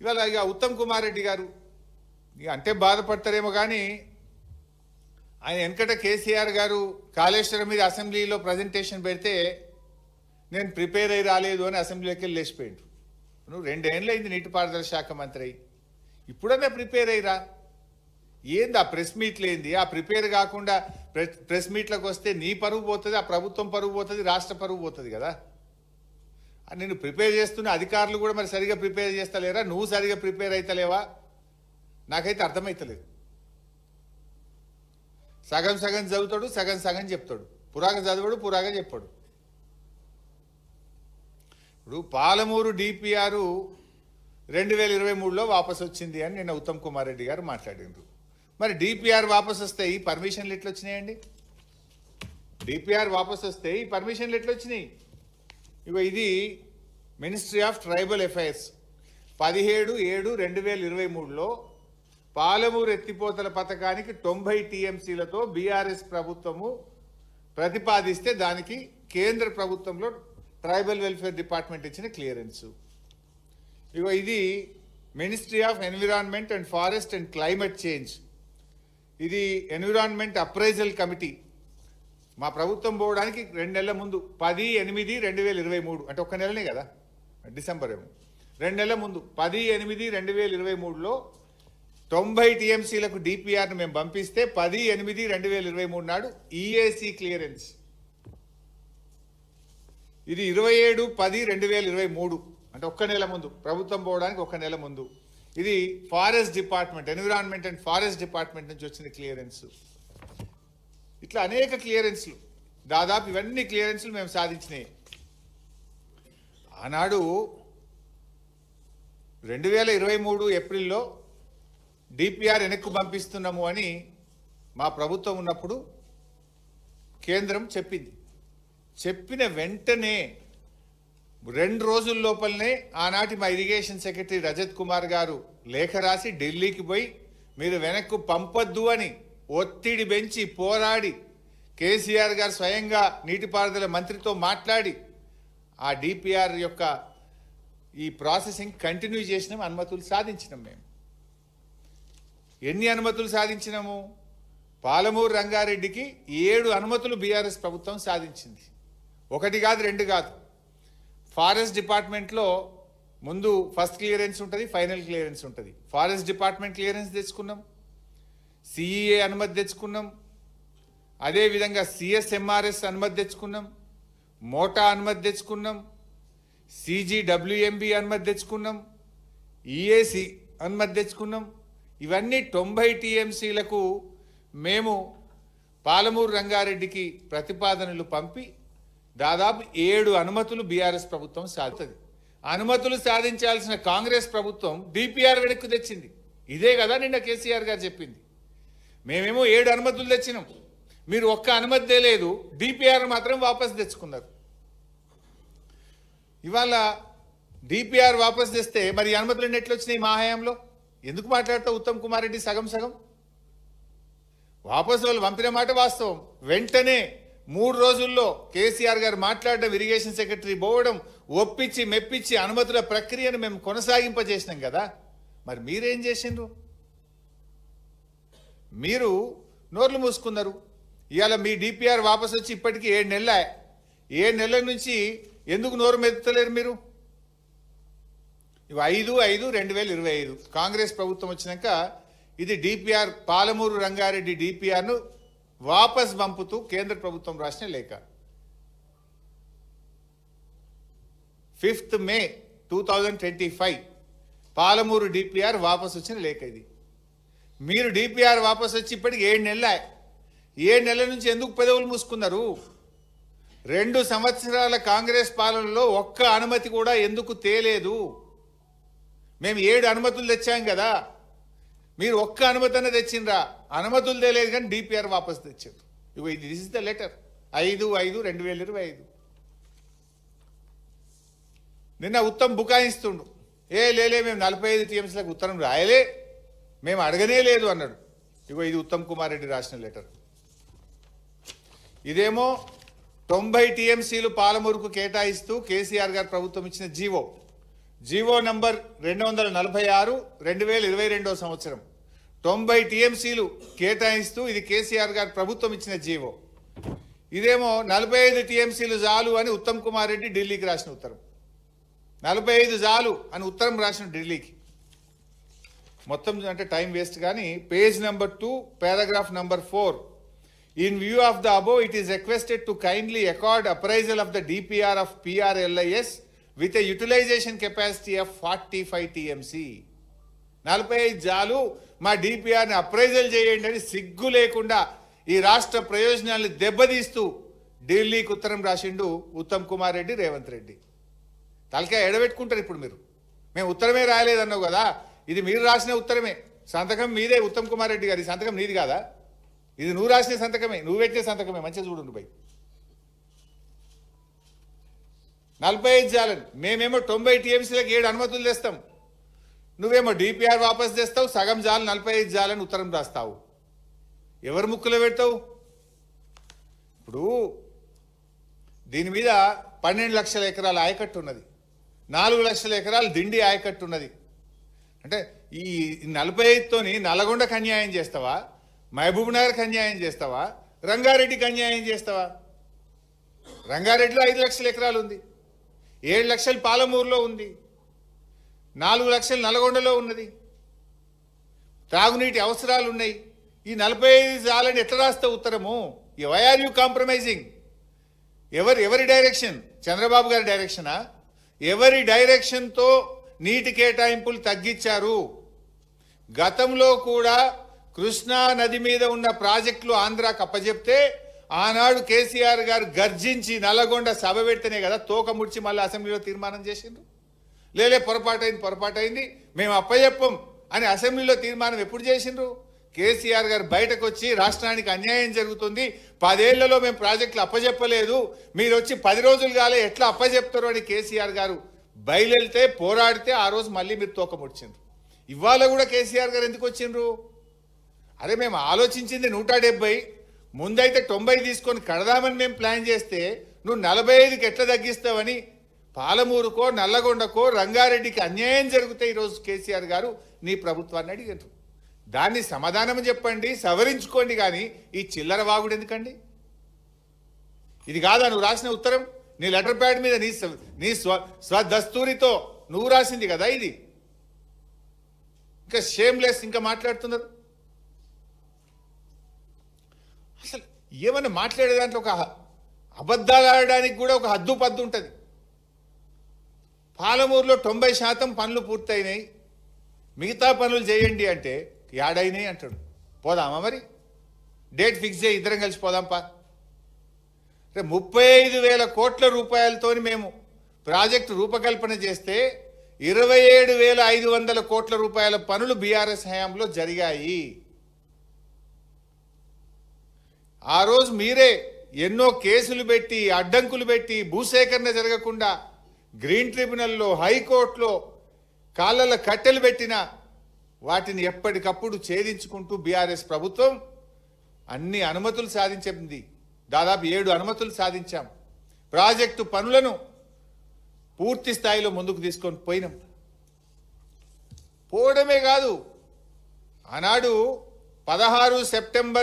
ఇవాళ ఇక ఉత్తమ్ కుమార్ రెడ్డి గారు ఇక అంటే బాధపడతారేమో కానీ ఆయన వెనకట కేసీఆర్ గారు కాళేశ్వరం మీద అసెంబ్లీలో ప్రజెంటేషన్ పెడితే నేను ప్రిపేర్ అయ్యి రాలేదు అని అసెంబ్లీకి వెళ్ళి లేచిపోయిండు. నువ్వు 2 ఏళ్ళు అయింది నీటిపారుదల శాఖ మంత్రి అయ్యి, ఇప్పుడన్నా ప్రిపేర్ అయ్యిరా. ఏంది ఆ ప్రెస్ మీట్లు ఏంది? ఆ ప్రిపేర్ కాకుండా ప్రెస్ మీట్లకు వస్తే నీ పరువు పోతుంది, ఆ ప్రభుత్వం పరువు పోతుంది, రాష్ట్ర పరువు పోతుంది కదా. నేను ప్రిపేర్ చేస్తున్న అధికారులు కూడా మరి సరిగా ప్రిపేర్ చేస్తలేరా? నువ్వు సరిగా ప్రిపేర్ అవుతలేవా? నాకైతే అర్థమవుతలేదు. సగం సగం చదువుతాడు, సగం సగం చెప్తాడు. పురాగా చదవడు, పురాగా చెప్పాడు. ఇప్పుడు పాలమూరు డిపిఆర్ 2023లో వాపసు వచ్చింది అని నిన్న ఉత్తమ్ కుమార్ రెడ్డి గారు మాట్లాడిండ్రు. మరి డిపిఆర్ వాపసు వస్తే ఈ పర్మిషన్లు ఎట్లా వచ్చినాయండి? డిపిఆర్ వాపసు వస్తే ఈ పర్మిషన్లు ఎట్లా వచ్చినాయి? ఇగో ఇది మినిస్ట్రీ ఆఫ్ ట్రైబల్ అఫైర్స్ 17/7/2023లో పాలమూరు ఎత్తిపోతల పథకానికి 90 టీఎంసీలతో బీఆర్ఎస్ ప్రభుత్వము ప్రతిపాదిస్తే దానికి కేంద్ర ప్రభుత్వంలో ట్రైబల్ వెల్ఫేర్ డిపార్ట్మెంట్ ఇచ్చిన క్లియరెన్స్. ఇగో ఇది ministry of environment and forest and climate change, ఇది ఎన్విరాన్మెంట్ అప్రైజల్ కమిటీ మా ప్రభుత్వం పోవడానికి 2 నెలల ముందు 10/8/2023 అంటే ఒక్క నెలనే కదా, డిసెంబర్ ఏమో 2 నెలల ముందు 10/8/2023లో 90 టీఎంసీలకు డిపిఆర్ను మేము పంపిస్తే 10/8/2023 నాడు ఈఏసీ క్లియరెన్స్. ఇది 27/10/2023 అంటే ఒక్క నెల ముందు, ప్రభుత్వం పోవడానికి 1 నెల ముందు. ఇది forest department, environment and forest department నుంచి వచ్చింది క్లియరెన్స్. ఇట్లా అనేక క్లియరెన్స్లు, దాదాపు ఇవన్నీ క్లియరెన్స్లు మేము సాధించినాయి. ఆనాడు 2023 ఏప్రిల్లో డిపిఆర్ వెనక్కు పంపిస్తున్నాము అని మా ప్రభుత్వం ఉన్నప్పుడు కేంద్రం చెప్పింది. చెప్పిన వెంటనే 2 రోజుల లోపలనే ఆనాటి మా ఇరిగేషన్ సెక్రటరీ రజత్ కుమార్ గారు లేఖ రాసి ఢిల్లీకి పోయి మీరు వెనక్కు పంపొద్దు అని ఒత్తిడి పెంచి పోరాడి కేసీఆర్ గారు స్వయంగా నీటిపారుదల మంత్రితో మాట్లాడి ఆ డిపిఆర్ యొక్క ఈ ప్రాసెసింగ్ కంటిన్యూ చేసినాం, అనుమతులు సాధించినాం. మేము ఎన్ని అనుమతులు సాధించినాము? పాలమూరు రంగారెడ్డికి 7 అనుమతులు బీఆర్ఎస్ ప్రభుత్వం సాధించింది. 1 కాదు, 2 కాదు. ఫారెస్ట్ డిపార్ట్మెంట్లో ముందు ఫస్ట్ క్లియరెన్స్ ఉంటుంది, ఫైనల్ క్లియరెన్స్ ఉంటుంది. ఫారెస్ట్ డిపార్ట్మెంట్ క్లియరెన్స్ తెచ్చుకున్నాం, సిఈఏ అనుమతి తెచ్చుకున్నాం, అదేవిధంగా సిఎస్ఎంఆర్ఎస్ అనుమతి తెచ్చుకున్నాం, మోటా అనుమతి తెచ్చుకున్నాం, సిజిడబ్ల్యూఎంబి అనుమతి తెచ్చుకున్నాం, ఈఏసి అనుమతి తెచ్చుకున్నాం. ఇవన్నీ 90 టీఎంసీలకు మేము పాలమూరు రంగారెడ్డికి ప్రతిపాదనలు పంపి దాదాపు 7 అనుమతులు బీఆర్ఎస్ ప్రభుత్వం సాధించింది. అనుమతులు సాధించాల్సిన కాంగ్రెస్ ప్రభుత్వం డిపిఆర్ వెనక్కు తెచ్చింది. ఇదే కదా నిన్న కేసీఆర్ గారు చెప్పింది. మేమేమో 7 అనుమతులు తెచ్చినాం, మీరు ఒక్క అనుమతి తేలేదు, డిపిఆర్ మాత్రం వాపసు తెచ్చుకున్నారు. ఇవాళ డిపిఆర్ వాపసు తెస్తే మరి అనుమతులు ఎట్లా వచ్చినాయి మా హయాంలో? ఎందుకు మాట్లాడతావు ఉత్తమ్ కుమార్ రెడ్డి సగం సగం? వాపసు వాళ్ళు పంపిన మాట వాస్తవం. వెంటనే 3 రోజుల్లో కేసీఆర్ గారు మాట్లాడడం, ఇరిగేషన్ సెక్రటరీ పోవడం, ఒప్పించి మెప్పించి అనుమతుల ప్రక్రియను మేము కొనసాగింపజేసినాం కదా. మరి మీరేం చేసిండ్రు? మీరు నోర్లు మూసుకున్నారు. ఇవాళ మీ డిపిఆర్ వాపసు వచ్చి ఇప్పటికీ 7 నెలల 7 నెలల నుంచి ఎందుకు నోరు మెదుతలేరు మీరు? ఇవి 5/5/2025 కాంగ్రెస్ ప్రభుత్వం వచ్చినాక ఇది డిపిఆర్ పాలమూరు రంగారెడ్డి డిపిఆర్ను వాపస్ పంపుతూ కేంద్ర ప్రభుత్వం రాసిన లేఖ. 5th May 2025 పాలమూరు డిపిఆర్ వాపసు వచ్చిన లేఖ ఇది. మీరు డిపిఆర్ వాపసు వచ్చి ఇప్పటికి 7 నెలల 7 నెలల నుంచి ఎందుకు పెదవులు మూసుకున్నారు? 2 సంవత్సరాల కాంగ్రెస్ పాలనలో ఒక్క అనుమతి కూడా ఎందుకు తేలేదు? మేము 7 అనుమతులు తెచ్చాం కదా, మీరు ఒక్క అనుమతి అన్న తెచ్చిండ్రా? అనుమతులు తేలేదు కానీ డిపిఆర్ వాపసు తెచ్చారు. ఇగో ఇది దిస్ ఇస్ ద లెటర్ 5/5/2025. నిన్న ఉత్తమ్ బుకాయిస్తుండు, లేలే మేము 45 టీఎంసీలకు ఉత్తరం రాయలే, మేము అడగనే లేదు అన్నాడు. ఇగో ఇది ఉత్తమ్ కుమార్ రెడ్డి రాసిన లెటర్. ఇదేమో 90 టీఎంసీలు పాలమూరుకు కేటాయిస్తూ కేసీఆర్ గారు ప్రభుత్వం ఇచ్చిన జీవో. జీవో నంబర్ 246 2022 సంవత్సరం 90 టీఎంసీలు కేటాయిస్తూ ఇది కేసీఆర్ గారు ప్రభుత్వం ఇచ్చిన జీవో. ఇదేమో 45 టీఎంసీలు చాలు అని ఉత్తమ్ కుమార్ రెడ్డి ఢిల్లీకి రాసిన ఉత్తరం. 45 చాలు అని ఉత్తరం రాసిన ఢిల్లీకి. మొత్తం అంటే టైం వేస్ట్ కానీ page number 2 paragraph number 4. In view of the above, it is requested to kindly accord appraisal of the DPR of PRLIS with a utilization capacity of 45 TMC. 45 జాలు మా డిపిఆర్ని అప్రైజల్ చేయండి అని సిగ్గు లేకుండా ఈ రాష్ట్ర ప్రయోజనాలను దెబ్బతీస్తూ ఢిల్లీకి ఉత్తరం రాసిండు ఉత్తమ్ కుమార్ రెడ్డి, రేవంత్ రెడ్డి. తలకాయ ఎడబెట్టుకుంటారు ఇప్పుడు మీరు. మేము ఉత్తరమే రాయలేదన్నావు కదా, ఇది మీరు రాసిన ఉత్తరమే, సంతకం మీదే ఉత్తమ్ కుమార్ రెడ్డి గారి సంతకం నీది కాదా? ఇది నువ్వు రాసిన సంతకమే, నువ్వు పెట్టిన సంతకమే. మంచిగా చూడండి భయ్. 45 జాలని మేమేమో 90 టీఎంసీలకు 7 అనుమతులు తెస్తాం, నువ్వేమో డిపిఆర్ వాపస్ తెస్తావు, సగం జాలు 45 జాలని ఉత్తరం రాస్తావు. ఎవరు ముక్కులో పెడతావు? ఇప్పుడు దీని మీద 12 లక్షల ఎకరాల ఆయకట్టు ఉన్నది, 4 లక్షల ఎకరాలు దిండి ఆయకట్టు ఉన్నది. అంటే ఈ 45తోని నల్గొండకు అన్యాయం చేస్తావా, మహబూబ్ నగర్కి అన్యాయం చేస్తావా, రంగారెడ్డికి అన్యాయం చేస్తావా? రంగారెడ్డిలో 5 లక్షల ఎకరాలు ఉంది, 7 లక్షలు పాలమూరులో ఉంది, 4 లక్షలు నల్గొండలో ఉన్నది. త్రాగునీటి అవసరాలు ఉన్నాయి. ఈ 45 జాలని ఎట్లా రాస్తావు ఉత్తరము? Why are you compromising? ఎవరి డైరెక్షన్? చంద్రబాబు గారి డైరెక్షనా? ఎవరి డైరెక్షన్తో నీటి కేటాయింపులు తగ్గించారు? గతంలో కూడా కృష్ణా నది మీద ఉన్న ప్రాజెక్టులు ఆంధ్రాకు అప్పచెప్తే ఆనాడు కేసీఆర్ గారు గర్జించి నల్లగొండ సభ పెడితేనే కదా తోక ముడిచి మళ్ళీ అసెంబ్లీలో తీర్మానం చేసిండ్రు. లేలే పొరపాటైంది మేము అప్పచెప్పం అని అసెంబ్లీలో తీర్మానం ఎప్పుడు చేసిండ్రు? కేసీఆర్ గారు బయటకు వచ్చి రాష్ట్రానికి అన్యాయం జరుగుతుంది, 10 ఏళ్లలో మేము ప్రాజెక్టులు అప్పచెప్పలేదు, మీరు వచ్చి 10 రోజులు కాలే ఎట్లా అప్పచెప్తారు అని కేసీఆర్ గారు బయలుదేరితే పోరాడితే ఆ రోజు మళ్ళీ మీరు తోక ముడిచిండ్రు. ఇవాళ కూడా కేసీఆర్ గారు ఎందుకు వచ్చిండ్రు? అరే మేము ఆలోచించింది 170, ముందైతే 90 తీసుకొని కడదామని మేము ప్లాన్ చేస్తే నువ్వు 45కి ఎట్లా తగ్గిస్తావని పాలమూరుకో నల్లగొండకో రంగారెడ్డికి అన్యాయం జరిగితే ఈరోజు కేసీఆర్ గారు నీ ప్రభుత్వాన్ని అడిగారు. దాన్ని సమాధానం చెప్పండి, సవరించుకోండి. కానీ ఈ చిల్లర వాగుడు ఎందుకండి? ఇది కాదా నువ్వు రాసిన ఉత్తరం? నీ లెటర్ ప్యాడ్ మీద నీ స్వదస్తూరితో నువ్వు రాసింది కదా ఇది. ఇంకా షేమ్లెస్ ఇంకా మాట్లాడుతున్నారు. అసలు ఏమన్నా మాట్లాడే దాంట్లో ఒక అబద్ధాలు ఆడడానికి కూడా ఒక హద్దు పద్దు ఉంటుంది. పాలమూరులో 90% పనులు పూర్తయినాయి, మిగతా పనులు చేయండి అంటే యాడైనాయి అంటాడు. పోదామా మరి? డేట్ ఫిక్స్ చేయి, ఇద్దరం కలిసి పోదాంపా. 35,000 కోట్ల రూపాయలతోని మేము ప్రాజెక్టు రూపకల్పన చేస్తే 27,500 కోట్ల రూపాయల పనులు బీఆర్ఎస్ హయాంలో జరిగాయి. ఆ రోజు మీరే ఎన్నో కేసులు పెట్టి అడ్డంకులు పెట్టి భూసేకరణ జరగకుండా గ్రీన్ ట్రిబ్యునల్లో హైకోర్టులో కాళ్ళ కట్టెలు పెట్టిన వాటిని ఎప్పటికప్పుడు ఛేదించుకుంటూ బీఆర్ఎస్ ప్రభుత్వం అన్ని అనుమతులు సాధించింది. దాదాపు 7 అనుమతులు సాధించాం. ప్రాజెక్టు పనులను పూర్తి స్థాయిలో ముందుకు తీసుకొని పోయినాం. పోవడమే కాదు, ఆనాడు 16 సెప్టెంబర్